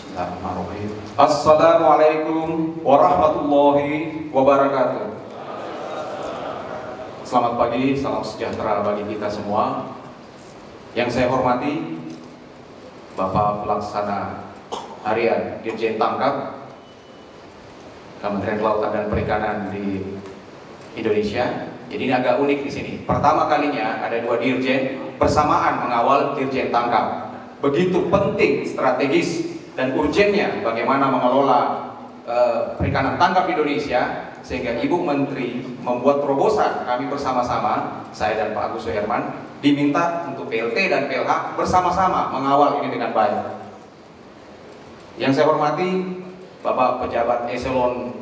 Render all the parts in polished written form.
Bismillahirrahmanirrahim. Assalamualaikum warahmatullahi wabarakatuh. Selamat pagi, salam sejahtera bagi kita semua. Yang saya hormati Bapak Pelaksana Harian Dirjen Tangkap Kementerian Kelautan dan Perikanan di Indonesia. Jadi ini agak unik di sini. Pertama kalinya ada dua dirjen bersamaan mengawal Dirjen Tangkap. Begitu penting, strategis dan urgennya bagaimana mengelola perikanan tangkap di Indonesia, sehingga Ibu Menteri membuat terobosan. Kami bersama-sama, saya dan Pak Agus Suherman, diminta untuk PLT dan PLH bersama-sama mengawal ini dengan baik. Yang saya hormati Bapak Pejabat Eselon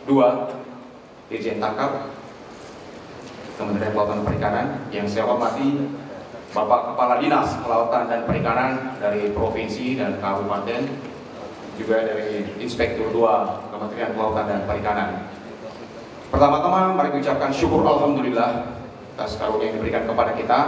2 Dirjen Tangkap Kementerian Kelautan dan Perikanan. Yang saya hormati Bapak Kepala Dinas Kelautan dan Perikanan dari Provinsi dan Kabupaten, juga dari Inspektur 2 Kementerian Kelautan dan Perikanan. Pertama-tama mari ucapkan syukur Alhamdulillah atas karunia yang diberikan kepada kita,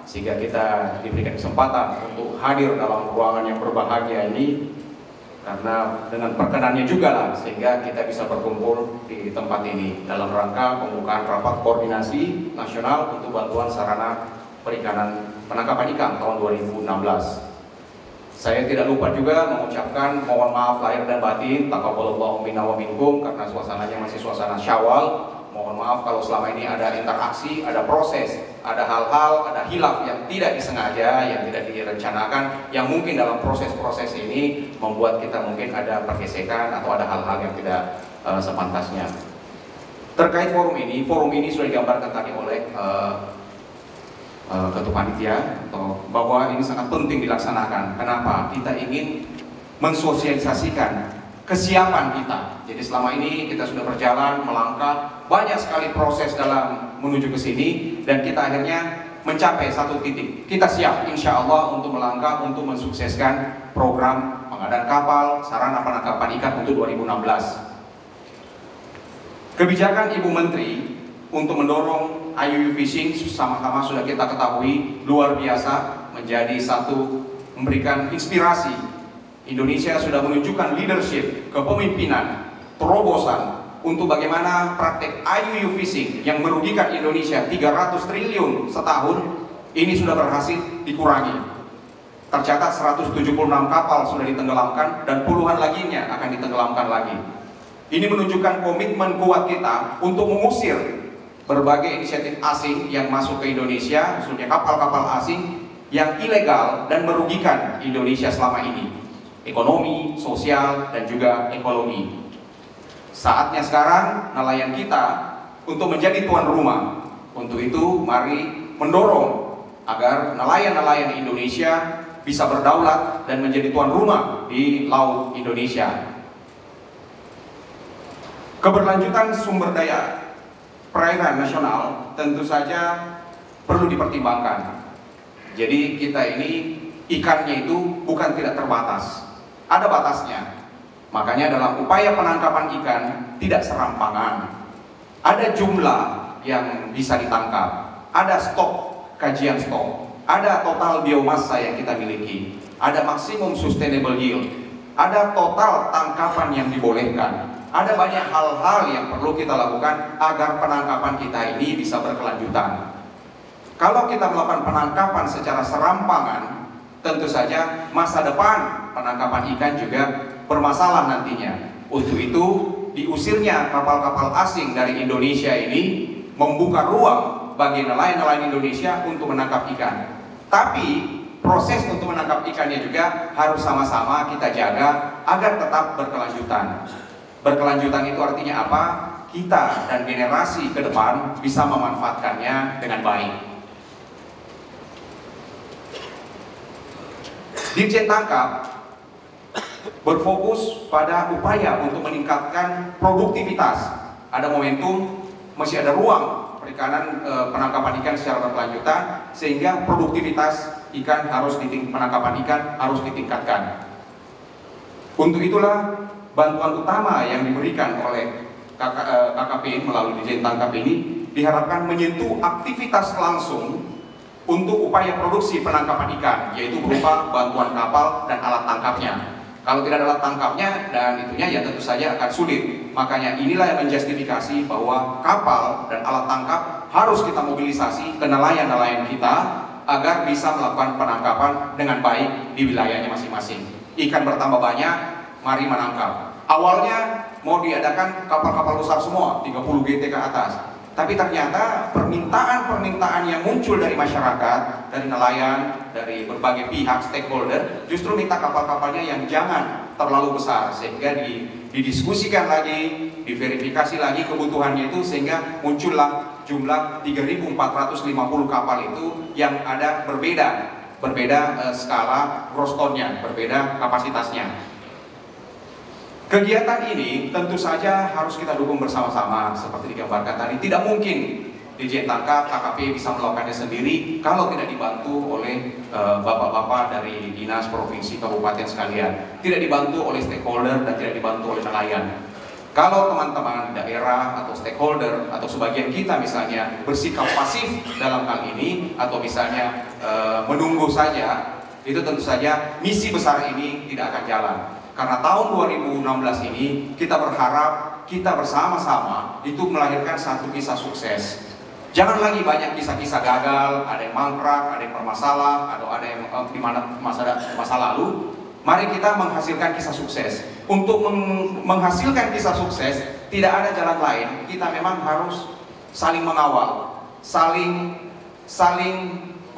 sehingga kita diberikan kesempatan untuk hadir dalam ruangan yang berbahagia ini. Karena dengan perkenannya juga lah, sehingga kita bisa berkumpul di tempat ini dalam rangka pembukaan rapat koordinasi nasional untuk bantuan sarana perikanan penangkapan ikan tahun 2016. Saya tidak lupa juga mengucapkan mohon maaf lahir dan batin, taqabbalallahu minna wa minkum, karena suasananya masih suasana Syawal. Mohon maaf kalau selama ini ada interaksi, ada proses, ada hal-hal, ada hilaf yang tidak disengaja, yang tidak direncanakan, yang mungkin dalam proses-proses ini membuat kita mungkin ada pergesekan atau ada hal-hal yang tidak sepantasnya. Terkait forum ini sudah digambarkan tadi oleh Ketua Panitia, bahwa ini sangat penting dilaksanakan. Kenapa? Kita ingin mensosialisasikan kesiapan kita. Jadi selama ini kita sudah berjalan, melangkah, banyak sekali proses dalam menuju ke sini, dan kita akhirnya mencapai satu titik. Kita siap insya Allah untuk melangkah, untuk mensukseskan program pengadaan kapal, sarana penangkapan ikan untuk 2016. Kebijakan Ibu Menteri untuk mendorong IUU Fishing sama-sama sudah kita ketahui luar biasa, menjadi satu memberikan inspirasi. Indonesia sudah menunjukkan leadership, kepemimpinan, terobosan untuk bagaimana praktek IUU Fishing yang merugikan Indonesia 300 triliun setahun ini sudah berhasil dikurangi. Tercatat 176 kapal sudah ditenggelamkan dan puluhan laginya akan ditenggelamkan lagi. Ini menunjukkan komitmen kuat kita untuk mengusir berbagai inisiatif asing yang masuk ke Indonesia, khususnya kapal-kapal asing yang ilegal dan merugikan Indonesia selama ini, ekonomi, sosial, dan juga ekologi. Saatnya sekarang nelayan kita untuk menjadi tuan rumah. Untuk itu mari mendorong agar nelayan-nelayan Indonesia bisa berdaulat dan menjadi tuan rumah di laut Indonesia. Keberlanjutan sumber daya perairan nasional tentu saja perlu dipertimbangkan. Jadi kita ini ikannya itu bukan tidak terbatas, ada batasnya. Makanya dalam upaya penangkapan ikan tidak serampangan. Ada jumlah yang bisa ditangkap, ada stok, kajian stok, ada total biomasa yang kita miliki, ada maksimum sustainable yield, ada total tangkapan yang dibolehkan. Ada banyak hal-hal yang perlu kita lakukan agar penangkapan kita ini bisa berkelanjutan. Kalau kita melakukan penangkapan secara serampangan, tentu saja masa depan penangkapan ikan juga bermasalah nantinya. Untuk itu, diusirnya kapal-kapal asing dari Indonesia ini membuka ruang bagi nelayan-nelayan Indonesia untuk menangkap ikan. Tapi proses untuk menangkap ikannya juga harus sama-sama kita jaga agar tetap berkelanjutan. Berkelanjutan itu artinya apa? Kita dan generasi ke depan bisa memanfaatkannya dengan baik. Dirjen Tangkap berfokus pada upaya untuk meningkatkan produktivitas. Ada momentum, masih ada ruang perikanan penangkapan ikan secara berkelanjutan, sehingga produktivitas ikan penangkapan ikan harus ditingkatkan. Untuk itulah bantuan utama yang diberikan oleh KKP melalui Dirjen Tangkap ini diharapkan menyentuh aktivitas langsung untuk upaya produksi penangkapan ikan, yaitu berupa bantuan kapal dan alat tangkapnya. Kalau tidak ada alat tangkapnya dan itunya ya tentu saja akan sulit. Makanya inilah yang menjustifikasi bahwa kapal dan alat tangkap harus kita mobilisasi ke nelayan-nelayan kita agar bisa melakukan penangkapan dengan baik di wilayahnya masing-masing. Ikan bertambah banyak, mari menangkap. Awalnya mau diadakan kapal-kapal besar semua, 30 GT ke atas. Tapi ternyata permintaan-permintaan yang muncul dari masyarakat, dari nelayan, dari berbagai pihak stakeholder, justru minta kapal-kapalnya yang jangan terlalu besar, sehingga didiskusikan lagi, diverifikasi lagi kebutuhannya itu, sehingga muncullah jumlah 3.450 kapal itu yang ada berbeda skala gross tonnya, berbeda kapasitasnya. Kegiatan ini tentu saja harus kita dukung bersama-sama seperti digambarkan tadi. Tidak mungkin Dirjen Tangkap, KKP bisa melakukannya sendiri kalau tidak dibantu oleh bapak-bapak dari dinas, provinsi, kabupaten sekalian. Tidak dibantu oleh stakeholder dan tidak dibantu oleh nelayan. Kalau teman-teman daerah atau stakeholder atau sebagian kita misalnya bersikap pasif dalam hal ini atau misalnya menunggu saja, itu tentu saja misi besar ini tidak akan jalan. Karena tahun 2016 ini kita berharap kita bersama-sama itu melahirkan satu kisah sukses. Jangan lagi banyak kisah-kisah gagal, ada yang mangkrak, ada yang bermasalah, atau ada yang di mana masa lalu. Mari kita menghasilkan kisah sukses. Untuk menghasilkan kisah sukses tidak ada jalan lain. Kita memang harus saling mengawal, saling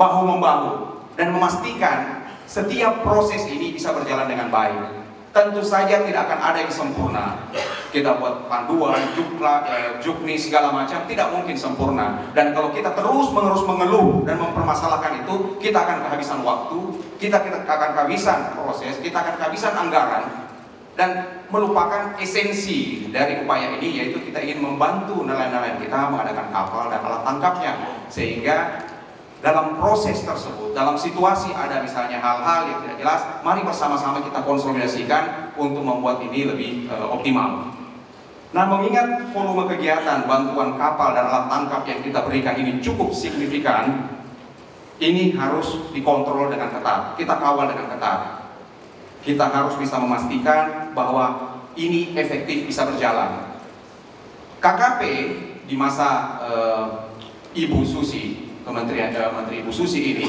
bahu-membahu dan memastikan setiap proses ini bisa berjalan dengan baik. Tentu saja tidak akan ada yang sempurna. Kita buat panduan, jukni segala macam, tidak mungkin sempurna. Dan kalau kita terus-menerus mengeluh dan mempermasalahkan itu, kita akan kehabisan waktu, kita akan kehabisan proses, kita akan kehabisan anggaran, dan melupakan esensi dari upaya ini, yaitu kita ingin membantu nelayan-nelayan kita mengadakan kapal dan alat tangkapnya, sehingga dalam proses tersebut, dalam situasi ada misalnya hal-hal yang tidak jelas, mari bersama-sama kita konsolidasikan untuk membuat ini lebih optimal. Nah, mengingat volume kegiatan bantuan kapal dan alat tangkap yang kita berikan ini cukup signifikan, ini harus dikontrol dengan ketat, kita kawal dengan ketat. Kita harus bisa memastikan bahwa ini efektif bisa berjalan. KKP di masa Ibu Susi, Menteri Ibu Susi ini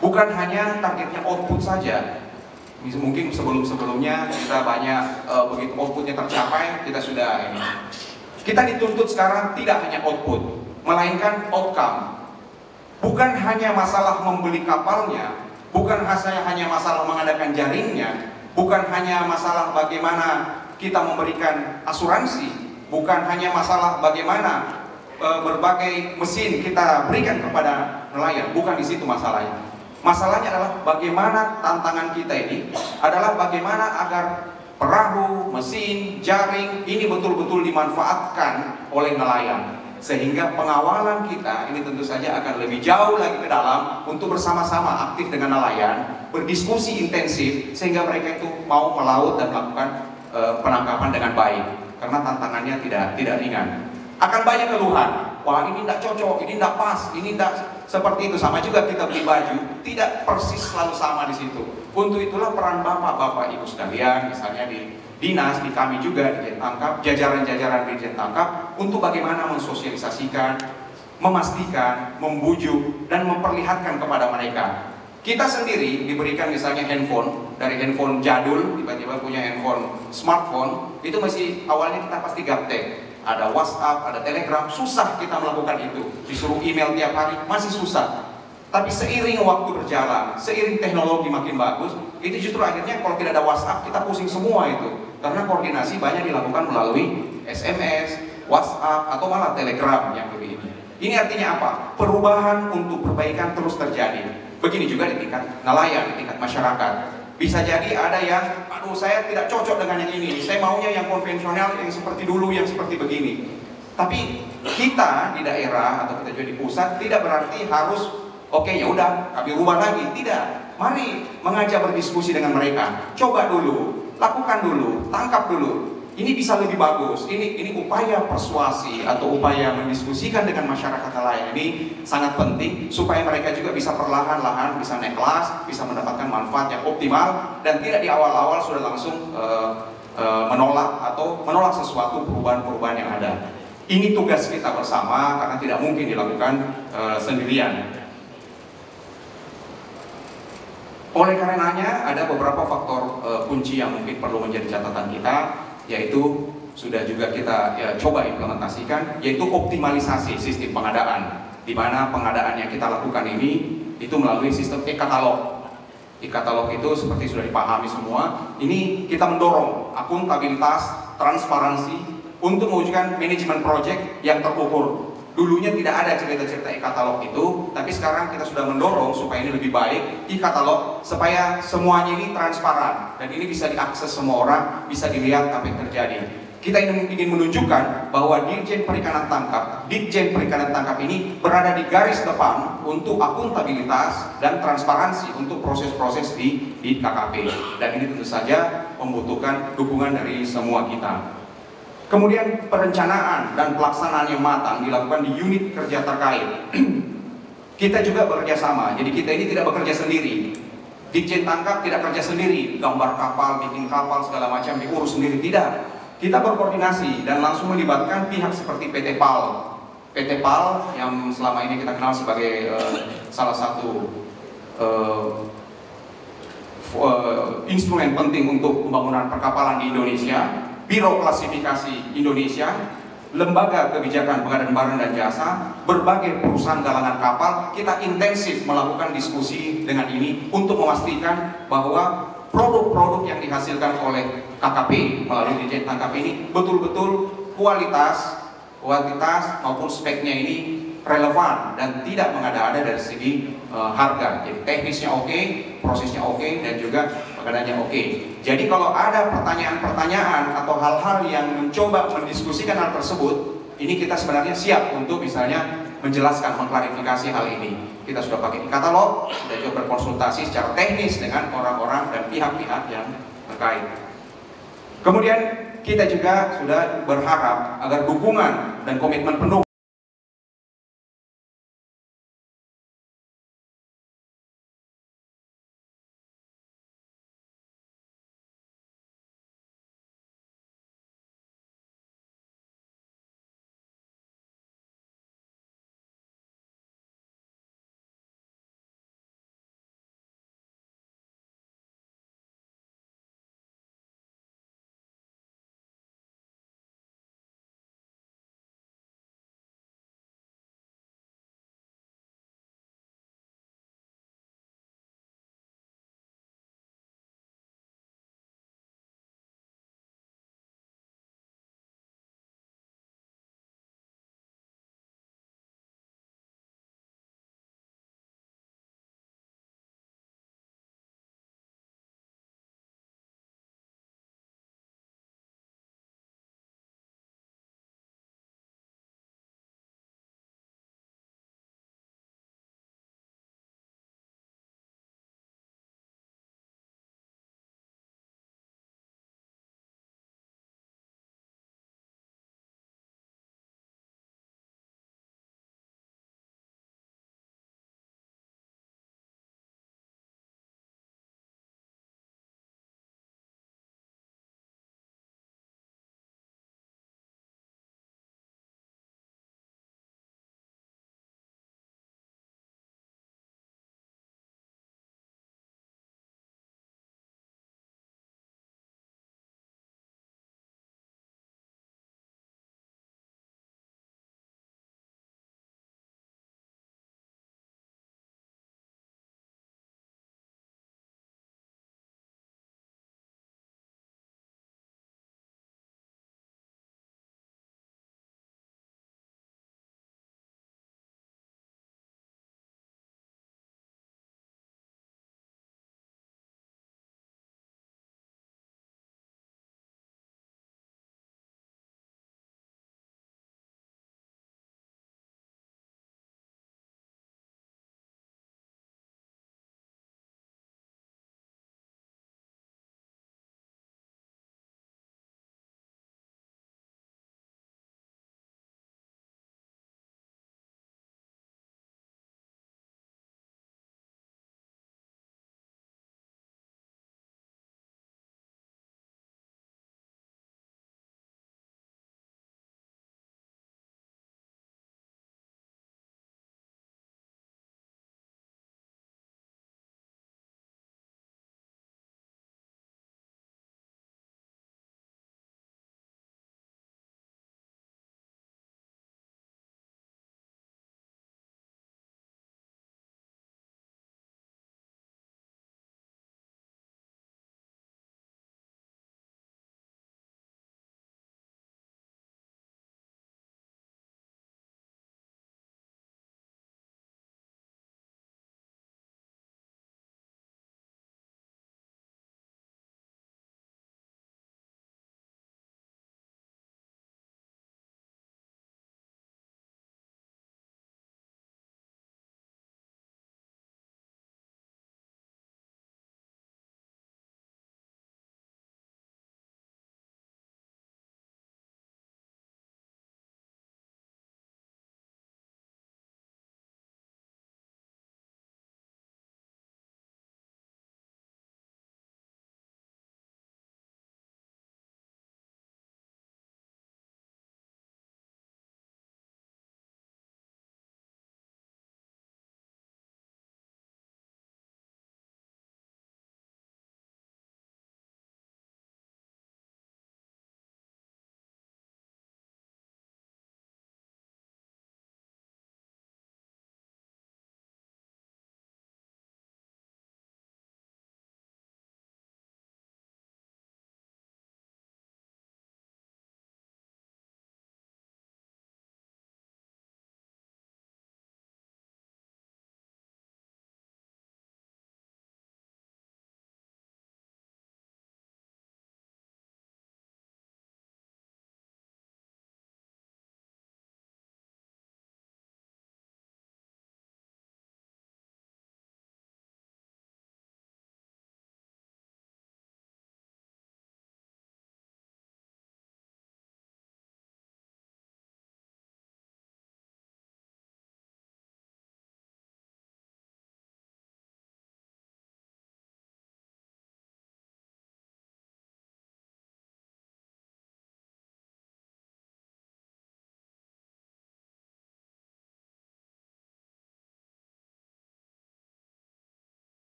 bukan hanya targetnya output saja. Mungkin sebelum-sebelumnya kita banyak begitu outputnya tercapai, kita sudah ini. Kita dituntut sekarang tidak hanya output, melainkan outcome. Bukan hanya masalah membeli kapalnya, bukan hanya masalah mengadakan jaringnya, bukan hanya masalah bagaimana kita memberikan asuransi, bukan hanya masalah bagaimana berbagai mesin kita berikan kepada nelayan, bukan di situ masalahnya. Masalahnya adalah bagaimana tantangan kita ini adalah bagaimana agar perahu, mesin, jaring ini betul-betul dimanfaatkan oleh nelayan, sehingga pengawalan kita ini tentu saja akan lebih jauh lagi ke dalam untuk bersama-sama aktif dengan nelayan, berdiskusi intensif sehingga mereka itu mau melaut dan melakukan penangkapan dengan baik, karena tantangannya tidak ringan. Akan banyak keluhan, wah ini tidak cocok, ini tidak pas, ini tidak seperti itu. Sama juga kita beli baju, tidak persis selalu sama di situ. Untuk itulah peran bapak-bapak ibu sekalian, misalnya di dinas, di kami juga di Dirjen Tangkap, jajaran-jajaran di Dirjen Tangkap, untuk bagaimana mensosialisasikan, memastikan, membujuk, dan memperlihatkan kepada mereka. Kita sendiri diberikan misalnya handphone, dari handphone jadul, tiba-tiba punya handphone smartphone, itu masih awalnya kita pasti gaptek. Ada WhatsApp, ada Telegram, susah kita melakukan itu. Disuruh email tiap hari, masih susah. Tapi seiring waktu berjalan, seiring teknologi makin bagus, itu justru akhirnya kalau tidak ada WhatsApp, kita pusing semua itu. Karena koordinasi banyak dilakukan melalui SMS, WhatsApp, atau malah Telegram yang lebih ini. Ini artinya apa? Perubahan untuk perbaikan terus terjadi. Begini juga di tingkat nelayan, di tingkat masyarakat. Bisa jadi ada yang, aduh saya tidak cocok dengan yang ini, saya maunya yang konvensional, yang seperti dulu, yang seperti begini. Tapi kita di daerah atau kita juga di pusat tidak berarti harus oke, ya udah kami ubah lagi. Tidak. Mari mengajak berdiskusi dengan mereka. Coba dulu, lakukan dulu, tangkap dulu. ini bisa lebih bagus. Ini upaya persuasi atau upaya mendiskusikan dengan masyarakat lain ini sangat penting supaya mereka juga bisa perlahan-lahan bisa naik kelas, bisa mendapatkan manfaat yang optimal dan tidak di awal-awal sudah langsung menolak sesuatu perubahan-perubahan yang ada. Ini tugas kita bersama karena tidak mungkin dilakukan sendirian. Oleh karenanya ada beberapa faktor kunci yang mungkin perlu menjadi catatan kita, yaitu sudah juga kita coba implementasikan, yaitu optimalisasi sistem pengadaan, di mana pengadaan yang kita lakukan ini itu melalui sistem e-katalog. E-katalog itu seperti sudah dipahami semua, ini kita mendorong akuntabilitas, transparansi untuk mewujudkan manajemen project yang terukur. Dulunya tidak ada cerita-cerita e-katalog itu, tapi sekarang kita sudah mendorong supaya ini lebih baik e-katalog, supaya semuanya ini transparan dan ini bisa diakses semua orang, bisa dilihat apa yang terjadi. Kita ingin menunjukkan bahwa Ditjen Perikanan Tangkap ini berada di garis depan untuk akuntabilitas dan transparansi untuk proses-proses di KKP, dan ini tentu saja membutuhkan dukungan dari semua kita. Kemudian perencanaan dan pelaksanaan yang matang dilakukan di unit kerja terkait. Kita juga bekerja sama, jadi kita ini tidak bekerja sendiri. Ditjen Tangkap tidak kerja sendiri, gambar kapal, bikin kapal segala macam diurus sendiri, tidak. Kita berkoordinasi dan langsung melibatkan pihak seperti PT PAL. PT PAL yang selama ini kita kenal sebagai salah satu instrumen penting untuk pembangunan perkapalan di Indonesia. Biro Klasifikasi Indonesia, Lembaga Kebijakan Pengadaan Barang dan Jasa, berbagai perusahaan galangan kapal, kita intensif melakukan diskusi dengan ini untuk memastikan bahwa produk-produk yang dihasilkan oleh KKP melalui Ditjen Tangkap ini betul-betul kualitas maupun speknya ini relevan dan tidak mengada-ada dari segi harga. Jadi teknisnya oke, prosesnya oke, dan juga pengadaannya oke. Jadi kalau ada pertanyaan-pertanyaan atau hal-hal yang mencoba mendiskusikan hal tersebut, ini kita sebenarnya siap untuk misalnya menjelaskan, mengklarifikasi hal ini. Kita sudah pakai e-katalog, sudah juga berkonsultasi secara teknis dengan orang-orang dan pihak-pihak yang terkait. Kemudian kita juga sudah berharap agar dukungan dan komitmen penuh